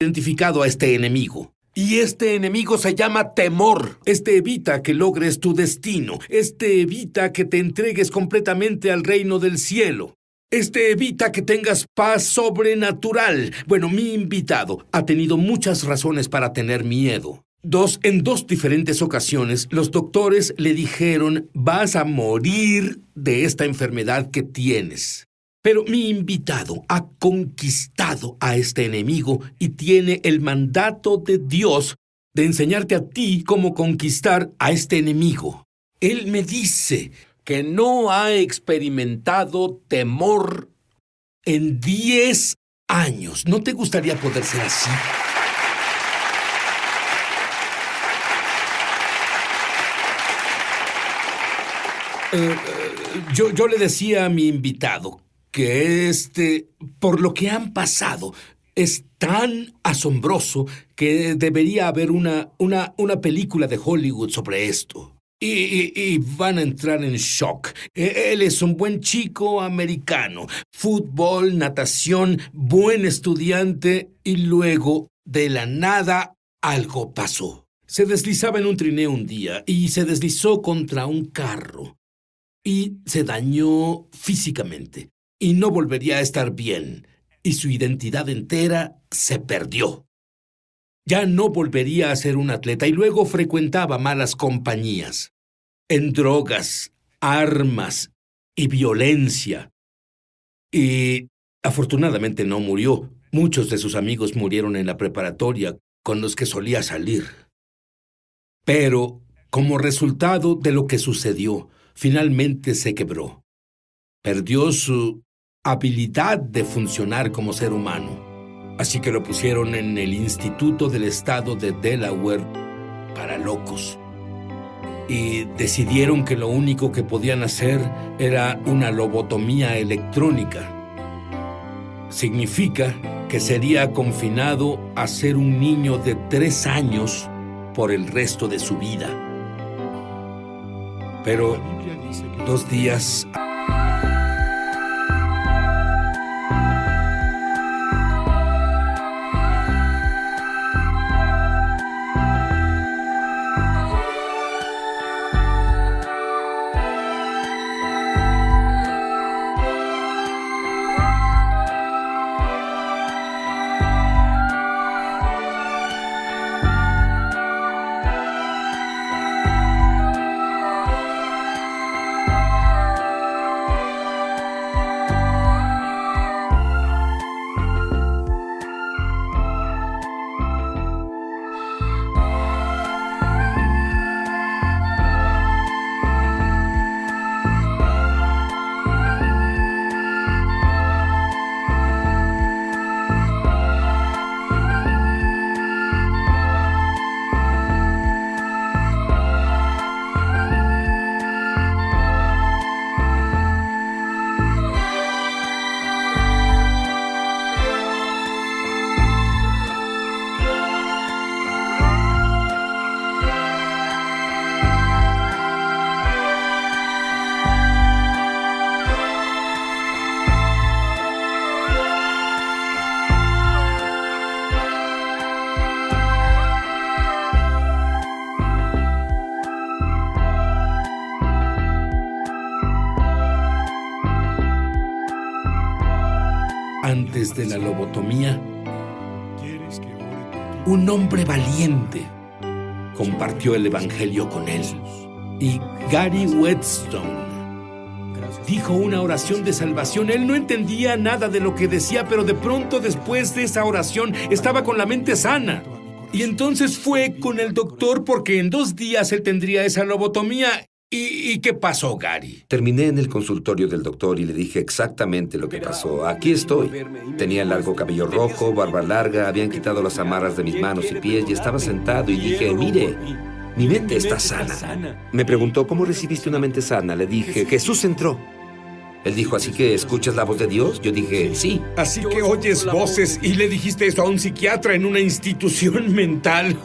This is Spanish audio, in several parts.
identificado a este enemigo. Y este enemigo se llama temor. Este evita que logres tu destino. Este evita que te entregues completamente al reino del cielo. Este evita que tengas paz sobrenatural. Bueno, mi invitado ha tenido muchas razones para tener miedo. En dos diferentes ocasiones, los doctores le dijeron, vas a morir de esta enfermedad que tienes. Pero mi invitado ha conquistado a este enemigo y tiene el mandato de Dios de enseñarte a ti cómo conquistar a este enemigo. Él me dice que no ha experimentado temor en 10 años. ¿No te gustaría poder ser así? Yo le decía a mi invitado que por lo que han pasado, es tan asombroso que debería haber una película de Hollywood sobre esto. Y van a entrar en shock. Él es un buen chico americano. Fútbol, natación, buen estudiante. Y luego, de la nada, algo pasó. Se deslizaba en un trineo un día y se deslizó contra un carro. Y se dañó físicamente. Y no volvería a estar bien. Y su identidad entera se perdió. Ya no volvería a ser un atleta y luego frecuentaba malas compañías. En drogas, armas y violencia. Y afortunadamente no murió. Muchos de sus amigos murieron en la preparatoria con los que solía salir. Pero, como resultado de lo que sucedió, finalmente se quebró. Perdió su habilidad de funcionar como ser humano. Así que lo pusieron en el Instituto del Estado de Delaware para locos. Y decidieron que lo único que podían hacer era una lobotomía electrónica. Significa que sería confinado a ser un niño de 3 años por el resto de su vida. Pero 2 días... Antes de la lobotomía, un hombre valiente compartió el evangelio con él. Y Gary Whetstone dijo una oración de salvación. Él no entendía nada de lo que decía, pero de pronto, después de esa oración, estaba con la mente sana. Y entonces fue con el doctor porque en 2 días él tendría esa lobotomía. ¿Y qué pasó, Gary? Terminé en el consultorio del doctor y le dije exactamente lo que pasó. Aquí estoy. Tenía largo cabello rojo, barba larga, habían quitado las amarras de mis manos y pies y estaba sentado y dije, mire, mi mente está sana. Me preguntó, ¿cómo recibiste una mente sana? Le dije, Jesús entró. Él dijo, ¿así que escuchas la voz de Dios? Yo dije, sí. Así que oyes voces y le dijiste eso a un psiquiatra en una institución mental.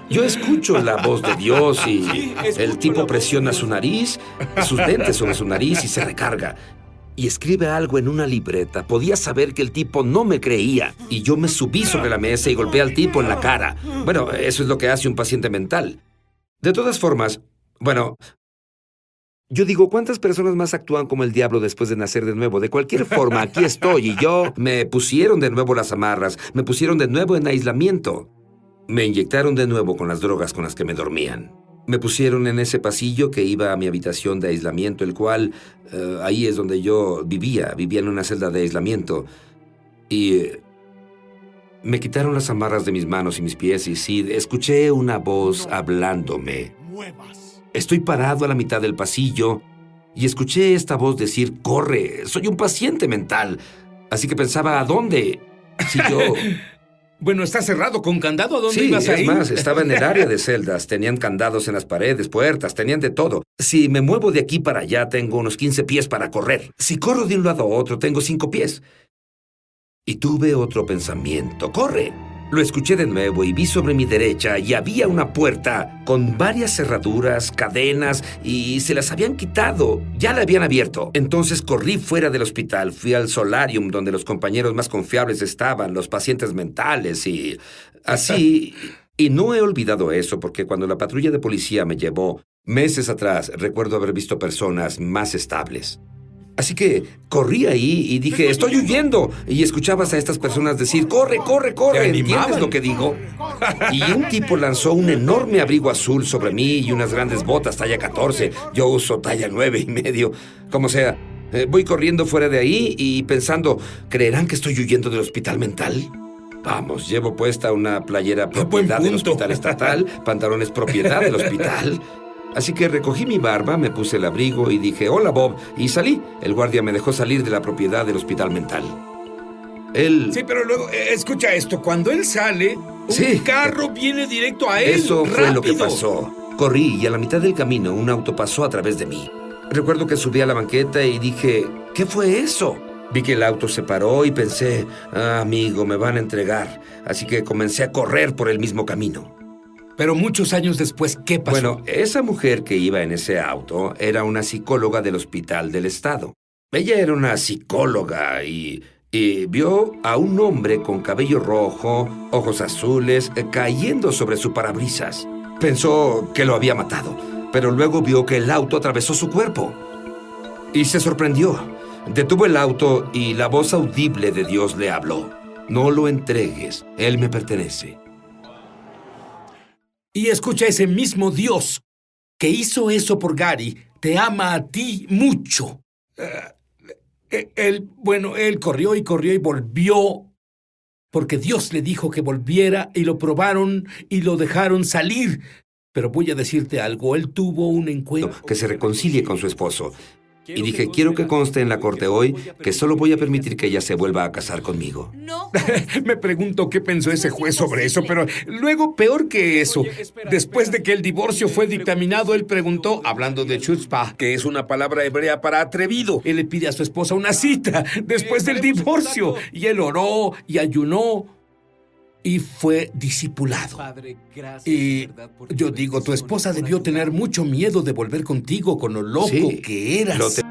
Yo escucho la voz de Dios y el tipo presiona su nariz, sus dentes sobre su nariz y se recarga. y escribe algo en una libreta. Podía saber que el tipo no me creía. Y yo me subí sobre la mesa y golpeé al tipo en la cara. Bueno, eso es lo que hace un paciente mental. De todas formas, bueno, yo digo, ¿cuántas personas más actúan como el diablo después de nacer de nuevo? De cualquier forma, aquí estoy y yo... Me pusieron de nuevo las amarras, me pusieron de nuevo en aislamiento. Me inyectaron de nuevo con las drogas con las que me dormían. Me pusieron en ese pasillo que iba a mi habitación de aislamiento, el cual... ahí es donde yo vivía en una celda de aislamiento. Y... me quitaron las amarras de mis manos y mis pies y sí, escuché una voz hablándome. Estoy parado a la mitad del pasillo y escuché esta voz decir, corre, soy un paciente mental. Así que pensaba, ¿a dónde? Si yo... Bueno, está cerrado con candado. ¿A dónde Sí, ibas a es ir? más, estaba en el área de celdas. Tenían candados en las paredes, puertas, tenían de todo. Si me muevo de aquí para allá, tengo unos 15 pies para correr. Si corro de un lado a otro, tengo 5 pies. Y tuve otro pensamiento. ¡Corre! Lo escuché de nuevo y vi sobre mi derecha y había una puerta con varias cerraduras, cadenas y se las habían quitado. Ya la habían abierto. Entonces corrí fuera del hospital. Fui al solarium donde los compañeros más confiables estaban, los pacientes mentales y así. Y no he olvidado eso porque cuando la patrulla de policía me llevó meses atrás, recuerdo haber visto personas más estables. Así que corrí ahí y dije, ¡estoy huyendo! Y escuchabas a estas personas decir, ¡corre, corre, corre! ¿Entiendes lo que digo? Y un tipo lanzó un enorme abrigo azul sobre mí y unas grandes botas talla 14. Yo uso talla 9.5. Como sea, voy corriendo fuera de ahí y pensando, ¿creerán que estoy huyendo del hospital mental? Vamos, llevo puesta una playera propiedad del hospital estatal, pantalones propiedad del hospital... Así que recogí mi barba, me puse el abrigo y dije, hola Bob, y salí. El guardia me dejó salir de la propiedad del hospital mental. Él... Sí, pero luego, escucha esto, cuando él sale, un carro viene directo a él. Eso fue ¡rápido! lo que pasó. Corrí y a la mitad del camino un auto pasó a través de mí. Recuerdo que subí a la banqueta y dije, ¿qué fue eso? Vi que el auto se paró y pensé, amigo, me van a entregar. Así que comencé a correr por el mismo camino. Pero muchos años después, ¿qué pasó? Bueno, esa mujer que iba en ese auto era una psicóloga del hospital del estado. Ella era una psicóloga y vio a un hombre con cabello rojo, ojos azules, cayendo sobre su parabrisas. Pensó que lo había matado, pero luego vio que el auto atravesó su cuerpo. Y se sorprendió. Detuvo el auto y la voz audible de Dios le habló. No lo entregues, él me pertenece. Y escucha, ese mismo Dios que hizo eso por Gary, te ama a ti mucho. Él corrió y corrió y volvió, porque Dios le dijo que volviera y lo probaron y lo dejaron salir. Pero voy a decirte algo, él tuvo un encuentro. Que se reconcilie con su esposo. Y dije, quiero que conste en la corte hoy que solo voy a permitir que ella se vuelva a casar conmigo. No. Me pregunto qué pensó ese juez sobre eso, pero luego, peor que eso, después de que el divorcio fue dictaminado, él preguntó, hablando de chutzpah, que es una palabra hebrea para atrevido. Él le pide a su esposa una cita después del divorcio, y él oró y ayunó y fue discipulado. Y yo digo, tu esposa debió tener mucho miedo de volver contigo con lo loco que eras.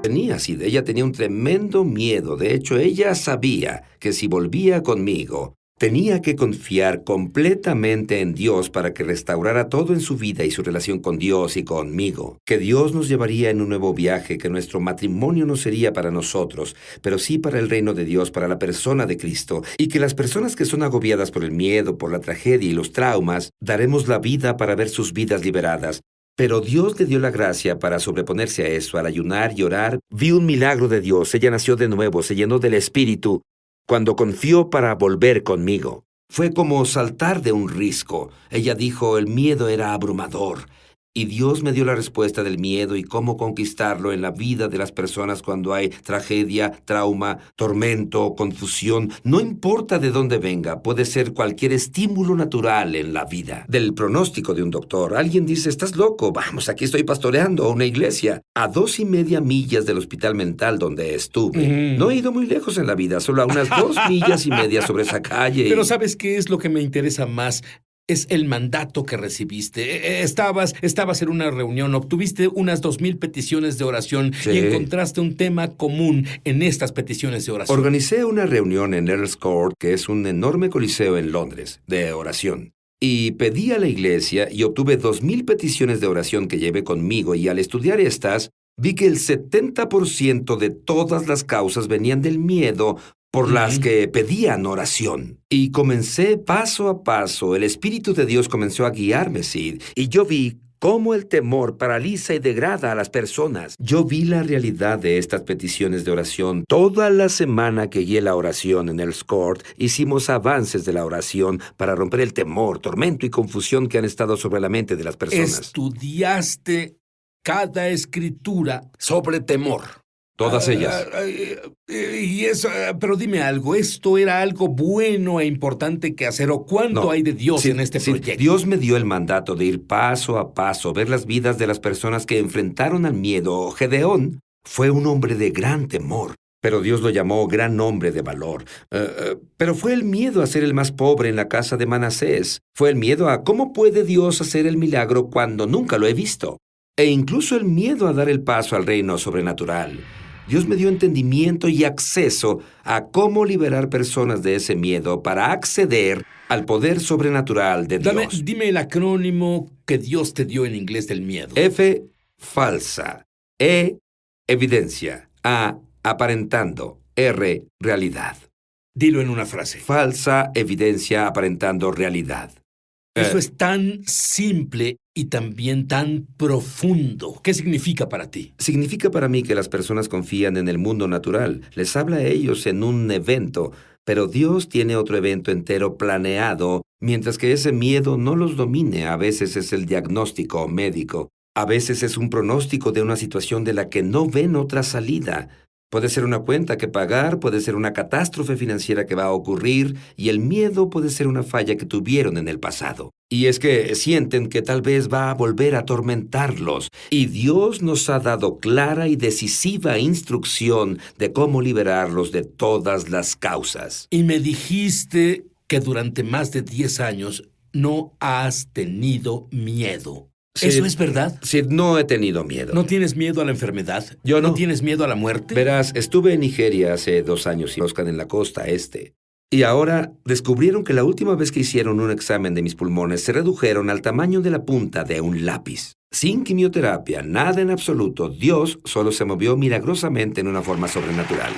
Ella tenía un tremendo miedo. De hecho, ella sabía que si volvía conmigo, tenía que confiar completamente en Dios para que restaurara todo en su vida y su relación con Dios y conmigo. Que Dios nos llevaría en un nuevo viaje, que nuestro matrimonio no sería para nosotros, pero sí para el reino de Dios, para la persona de Cristo. Y que las personas que son agobiadas por el miedo, por la tragedia y los traumas, daremos la vida para ver sus vidas liberadas. Pero Dios le dio la gracia para sobreponerse a eso, al ayunar y orar. Vi un milagro de Dios. Ella nació de nuevo, se llenó del Espíritu cuando confió para volver conmigo. Fue como saltar de un risco. Ella dijo, el miedo era abrumador. Y Dios me dio la respuesta del miedo y cómo conquistarlo en la vida de las personas cuando hay tragedia, trauma, tormento, confusión. No importa de dónde venga, puede ser cualquier estímulo natural en la vida. Del pronóstico de un doctor, alguien dice, estás loco, vamos, aquí estoy pastoreando a una iglesia. A 2.5 millas del hospital mental donde estuve. No he ido muy lejos en la vida, solo a unas 2.5 millas sobre esa calle. Pero ¿sabes qué es lo que me interesa más? Es el mandato que recibiste. Estabas en una reunión, obtuviste unas 2,000 peticiones de oración y encontraste un tema común en estas peticiones de oración. Organicé una reunión en Earl's Court, que es un enorme coliseo en Londres, de oración. Y pedí a la iglesia y obtuve 2,000 peticiones de oración que llevé conmigo, y al estudiar estas, vi que el 70% de todas las causas venían del miedo por las que pedían oración. Y comencé paso a paso. El Espíritu de Dios comenzó a guiarme, Sid. Y yo vi cómo el temor paraliza y degrada a las personas. Yo vi la realidad de estas peticiones de oración. Toda la semana que guié la oración en Earl's Court, hicimos avances de la oración para romper el temor, tormento y confusión que han estado sobre la mente de las personas. Estudiaste cada escritura sobre temor. Todas ellas. Pero dime algo, ¿esto era algo bueno e importante que hacer o cuánto hay de Dios en este proyecto? Dios me dio el mandato de ir paso a paso, ver las vidas de las personas que enfrentaron al miedo. Gedeón fue un hombre de gran temor, pero Dios lo llamó gran hombre de valor. Pero fue el miedo a ser el más pobre en la casa de Manasés. Fue el miedo a cómo puede Dios hacer el milagro cuando nunca lo he visto. E incluso el miedo a dar el paso al reino sobrenatural. Dios me dio entendimiento y acceso a cómo liberar personas de ese miedo para acceder al poder sobrenatural de Dios. Dime el acrónimo que Dios te dio en inglés del miedo. F, falsa. E, evidencia. A, aparentando. R, realidad. Dilo en una frase. Falsa evidencia aparentando realidad. Eso es tan simple y también tan profundo. ¿Qué significa para ti? Significa para mí que las personas confían en el mundo natural. Les habla a ellos en un evento, pero Dios tiene otro evento entero planeado, mientras que ese miedo no los domine. A veces es el diagnóstico médico. A veces es un pronóstico de una situación de la que no ven otra salida. Puede ser una cuenta que pagar, puede ser una catástrofe financiera que va a ocurrir, y el miedo puede ser una falla que tuvieron en el pasado. Y es que sienten que tal vez va a volver a atormentarlos. Y Dios nos ha dado clara y decisiva instrucción de cómo liberarlos de todas las causas. Y me dijiste que durante más de 10 años no has tenido miedo. ¿Eso es verdad? Sí, no he tenido miedo. ¿No tienes miedo a la enfermedad? Yo no. ¿No tienes miedo a la muerte? Verás, estuve en Nigeria hace 2 años y buscan en la costa este. Y ahora descubrieron que la última vez que hicieron un examen de mis pulmones se redujeron al tamaño de la punta de un lápiz. Sin quimioterapia, nada en absoluto. Dios solo se movió milagrosamente en una forma sobrenatural.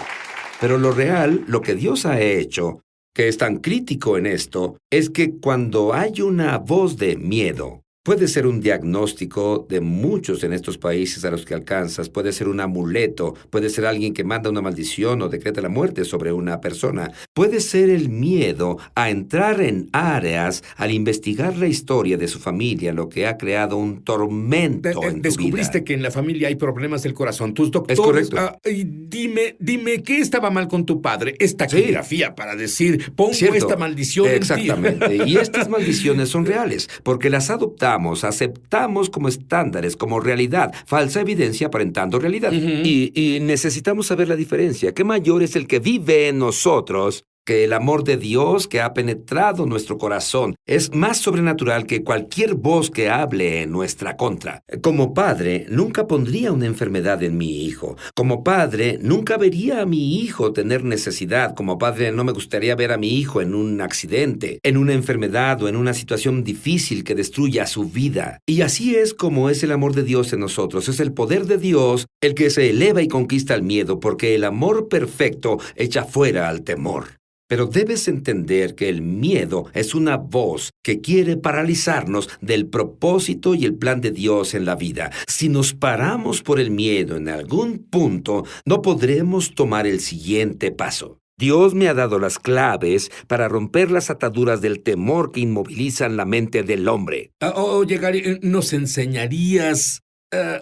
Pero lo real, lo que Dios ha hecho, que es tan crítico en esto, es que cuando hay una voz de miedo, puede ser un diagnóstico de muchos en estos países a los que alcanzas, puede ser un amuleto, puede ser alguien que manda una maldición o decreta la muerte sobre una persona, puede ser el miedo a entrar en áreas al investigar la historia de su familia, lo que ha creado un tormento en tu vida. Descubriste que en la familia hay problemas del corazón. Tus doctores... Es correcto. Y dime, ¿qué estaba mal con tu padre? Esta taquigrafía para decir, pongo esta maldición en ti. Exactamente. Y estas maldiciones son reales, porque las adoptamos, aceptamos como estándares, como realidad, falsa evidencia aparentando realidad. Y necesitamos saber la diferencia. ¿Qué mayor es el que vive en nosotros que el amor de Dios que ha penetrado nuestro corazón es más sobrenatural que cualquier voz que hable en nuestra contra. Como padre, nunca pondría una enfermedad en mi hijo. Como padre, nunca vería a mi hijo tener necesidad. Como padre, no me gustaría ver a mi hijo en un accidente, en una enfermedad o en una situación difícil que destruya su vida. Y así es como es el amor de Dios en nosotros. Es el poder de Dios el que se eleva y conquista el miedo, porque el amor perfecto echa fuera al temor. Pero debes entender que el miedo es una voz que quiere paralizarnos del propósito y el plan de Dios en la vida. Si nos paramos por el miedo en algún punto, no podremos tomar el siguiente paso. Dios me ha dado las claves para romper las ataduras del temor que inmovilizan la mente del hombre. Oye, Gary, ¿nos enseñarías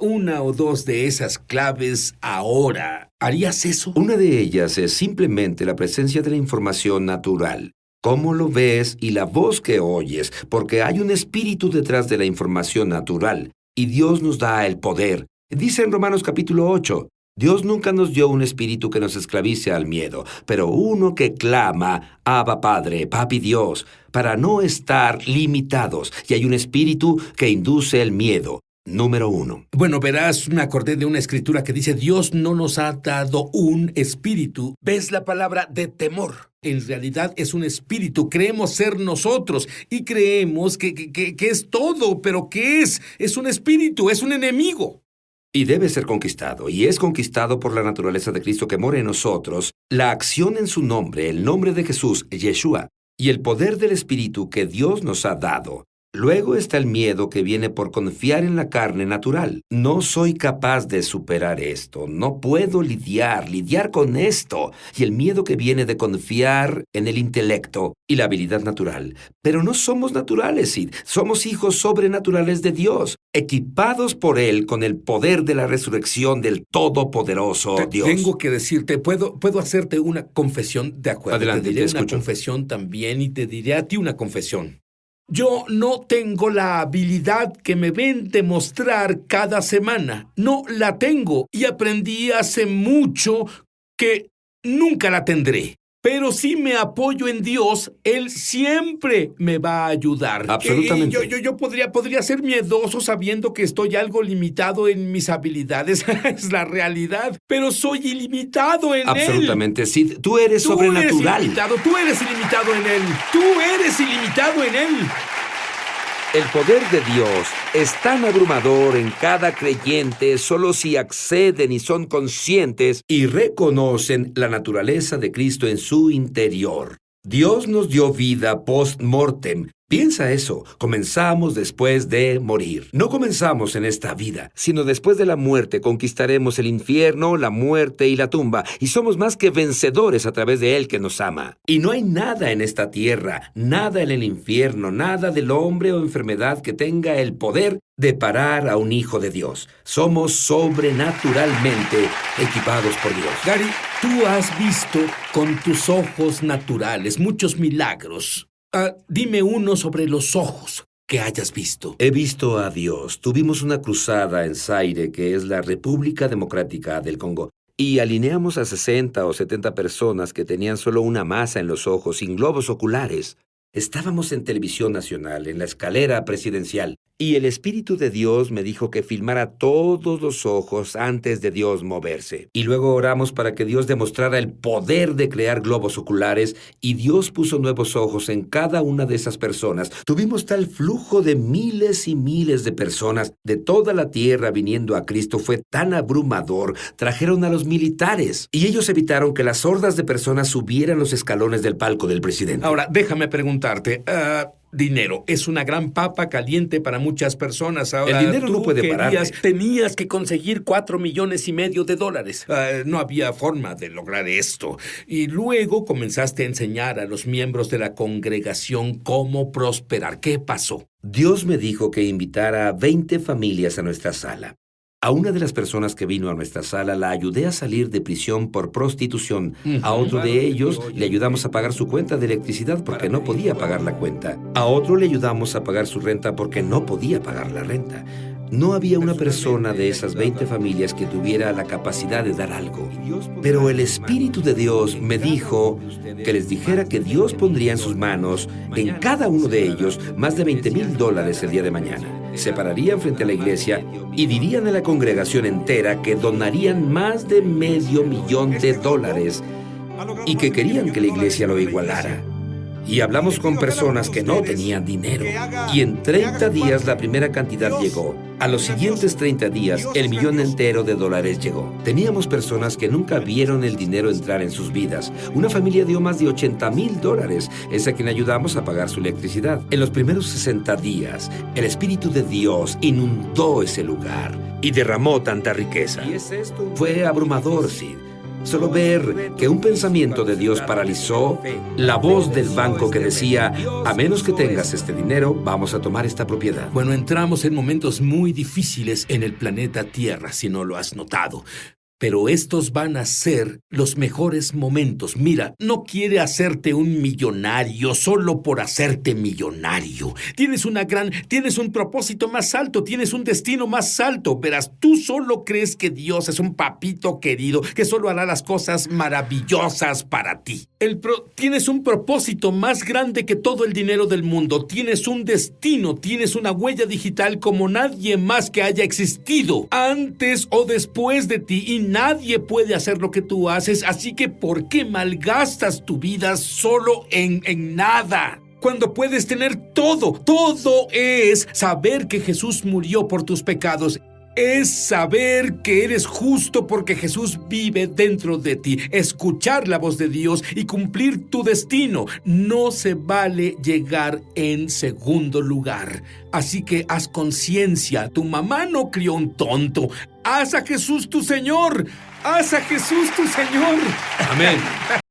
una o dos de esas claves ahora? ¿Harías eso? Una de ellas es simplemente la presencia de la información natural. Cómo lo ves y la voz que oyes, porque hay un espíritu detrás de la información natural, y Dios nos da el poder. Dice en Romanos capítulo 8, Dios nunca nos dio un espíritu que nos esclavice al miedo, pero uno que clama, Abba Padre, Papi Dios, para no estar limitados, y hay un espíritu que induce el miedo. Número 1. Bueno, verás, me acordé de una escritura que dice, Dios no nos ha dado un espíritu. ¿Ves la palabra de temor? En realidad es un espíritu. Creemos ser nosotros y creemos que es todo, pero ¿qué es? Es un espíritu, es un enemigo. Y debe ser conquistado, y es conquistado por la naturaleza de Cristo que mora en nosotros, la acción en su nombre, el nombre de Jesús, Yeshua, y el poder del espíritu que Dios nos ha dado. Luego está el miedo que viene por confiar en la carne natural. No soy capaz de superar esto, no puedo lidiar con esto. Y el miedo que viene de confiar en el intelecto y la habilidad natural. Pero no somos naturales, Sid. Somos hijos sobrenaturales de Dios, equipados por Él con el poder de la resurrección del Todopoderoso Dios. Tengo que decirte, ¿puedo hacerte una confesión? De acuerdo, Adelante, te diré te una escucho. confesión también y te diré a ti una confesión. Yo no tengo la habilidad que me ven demostrar cada semana. No la tengo y aprendí hace mucho que nunca la tendré. Pero si me apoyo en Dios, Él siempre me va a ayudar. Absolutamente. Yo podría ser miedoso sabiendo que estoy algo limitado en mis habilidades. Es la realidad. Pero soy ilimitado en Él. Absolutamente, Sid. Tú eres sobrenatural. Tú eres ilimitado en Él. Tú eres ilimitado en Él. El poder de Dios es tan abrumador en cada creyente solo si acceden y son conscientes y reconocen la naturaleza de Cristo en su interior. Dios nos dio vida post-mortem. Piensa eso, comenzamos después de morir. No comenzamos en esta vida, sino después de la muerte conquistaremos el infierno, la muerte y la tumba, y somos más que vencedores a través de Él que nos ama. Y no hay nada en esta tierra, nada en el infierno, nada del hombre o enfermedad que tenga el poder de parar a un hijo de Dios. Somos sobrenaturalmente equipados por Dios. Gary, tú has visto con tus ojos naturales muchos milagros. Dime uno sobre los ojos que hayas visto. He visto a Dios. Tuvimos una cruzada en Zaire, que es la República Democrática del Congo, y alineamos a 60 o 70 personas que tenían solo una masa en los ojos, sin globos oculares. Estábamos en televisión nacional, en la escalera presidencial, y el Espíritu de Dios me dijo que filmara todos los ojos antes de Dios moverse. Y luego oramos para que Dios demostrara el poder de crear globos oculares, y Dios puso nuevos ojos en cada una de esas personas. Tuvimos tal flujo de miles y miles de personas de toda la tierra viniendo a Cristo. Fue tan abrumador. Trajeron a los militares, y ellos evitaron que las hordas de personas subieran los escalones del palco del presidente. Ahora, déjame preguntarte, dinero es una gran papa caliente para muchas personas. Ahora, el dinero no puede parar. Tenías que conseguir $4,5 millones. No había forma de lograr esto. Y luego comenzaste a enseñar a los miembros de la congregación cómo prosperar. ¿Qué pasó? Dios me dijo que invitara a 20 familias a nuestra sala. A una de las personas que vino a nuestra sala la ayudé a salir de prisión por prostitución. A otro de ellos le ayudamos a pagar su cuenta de electricidad porque no podía pagar la cuenta. A otro le ayudamos a pagar su renta porque no podía pagar la renta. No había una persona de esas 20 familias que tuviera la capacidad de dar algo. Pero el Espíritu de Dios me dijo que les dijera que Dios pondría en sus manos, en cada uno de ellos, más de $20,000 el día de mañana. Se pararían frente a la iglesia y dirían a la congregación entera que donarían más de $500,000 y que querían que la iglesia lo igualara. Y hablamos con personas que no tenían dinero. Y en 30 días la primera cantidad llegó. A los siguientes 30 días, el $1,000,000 entero de dólares llegó. Teníamos personas que nunca vieron el dinero entrar en sus vidas. Una familia dio más de $80,000. Es a quien ayudamos a pagar su electricidad. En los primeros 60 días, el Espíritu de Dios inundó ese lugar y derramó tanta riqueza. Fue abrumador, Sid. Solo ver que un pensamiento de Dios paralizó la voz del banco que decía, a menos que tengas este dinero, vamos a tomar esta propiedad. Bueno, entramos en momentos muy difíciles en el planeta Tierra, si no lo has notado. Pero estos van a ser los mejores momentos. Mira, no quiere hacerte un millonario solo por hacerte millonario. Tienes un propósito más alto, tienes un destino más alto. Verás, tú solo crees que Dios es un papito querido que solo hará las cosas maravillosas para ti. Tienes un propósito más grande que todo el dinero del mundo. Tienes un destino, tienes una huella digital como nadie más que haya existido antes o después de ti, y nadie puede hacer lo que tú haces, así que ¿por qué malgastas tu vida solo en nada? Cuando puedes tener todo. Todo es saber que Jesús murió por tus pecados. Es saber que eres justo porque Jesús vive dentro de ti. Escuchar la voz de Dios y cumplir tu destino. No se vale llegar en segundo lugar. Así que haz conciencia. Tu mamá no crió un tonto. Haz a Jesús tu Señor. Haz a Jesús tu Señor. Amén.